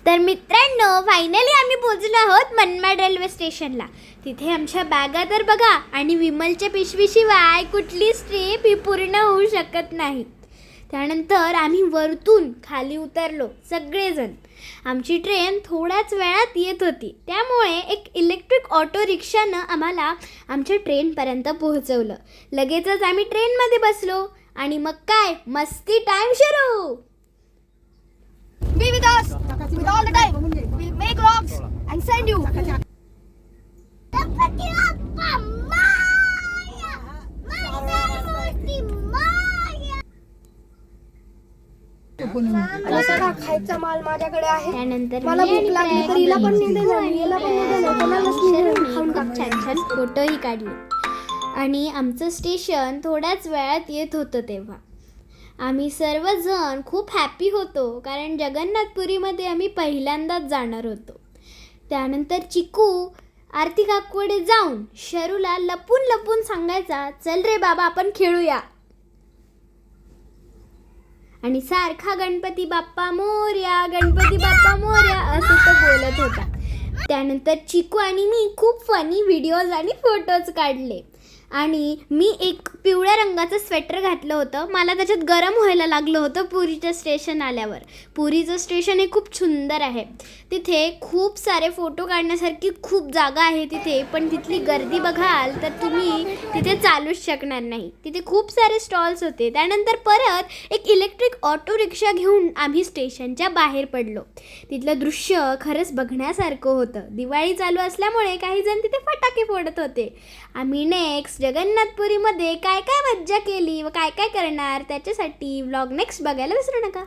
तर मित्रांनो, फायनली आम्ही पोहोचलो आहोत मनमाड रेल्वे स्टेशनला. तिथे आमच्या बॅगा तर बघा, आणि विमलच्या पिशवीशिवाय कुठलीच ट्रिप ही पूर्ण होऊ शकत नाही. त्यानंतर आम्ही वरतून खाली उतरलो सगळेजण. आमची ट्रेन थोड्याच वेळात येत होती, त्यामुळे एक इलेक्ट्रिक ऑटो रिक्षानं आम्हाला आमच्या ट्रेनपर्यंत पोहोचवलं. लगेचच आम्ही ट्रेनमध्ये बसलो आणि मग काय मस्ती टाइम सुरू. Be with us with all the time. We'll make vlogs and send you. सगळा खायचा माल माझ्याकडे आहे. त्यानंतर मला भूक लागली तर हिला पण नाही देणार, हिला पण नाही देणार, कोणालाच नाही देणार. खाऊन खूप छान छान फोटोही काढले. आणि आमचं स्टेशन थोड्याच वेळात येत होतं. तेव्हा आम्ही सर्वजण खूप हॅपी होतो, कारण जगन्नाथपुरीमध्ये आम्ही पहिल्यांदाच जाणार होतो. त्यानंतर चिकू आरती काकूकडे जाऊन शरूला लपून लपून सांगायचा, चल रे बाबा आपण खेळूया. आणि सारखा गणपती बाप्पा मोरया, गणपती बाप्पा मोरया असं तो बोलत होता. त्यानंतर चिकू आणि मी खूप फनी व्हिडिओज आणि फोटोज काढले. आणि मी एक पिवळ्या रंगाचं स्वेटर घातलं होतं. मला त्याच्यात गरम व्हायला लागलं होतं पुरीचं स्टेशन आल्यावर. पुरीचं स्टेशन हे खूप सुंदर आहे. तिथे खूप सारे फोटो काढण्यासारखी खूप जागा आहे तिथे, पण तिथली गर्दी बघाल तर तुम्ही तिथे चालूच शकणार नाही. तिथे खूप सारे स्टॉल्स होते. त्यानंतर परत एक इलेक्ट्रिक ऑटो रिक्षा घेऊन आम्ही स्टेशनच्या बाहेर पडलो. तिथलं दृश्य खरंच बघण्यासारखं होतं. दिवाळी चालू असल्यामुळे काही जण तिथे फटाके फोडत होते. आम्ही नेक्स्ट जगन्नाथपुरीमध्ये काय काय मज्जा केली व काय काय करणार त्याच्यासाठी व्लॉग नेक्स्ट बघायला विसरू नका.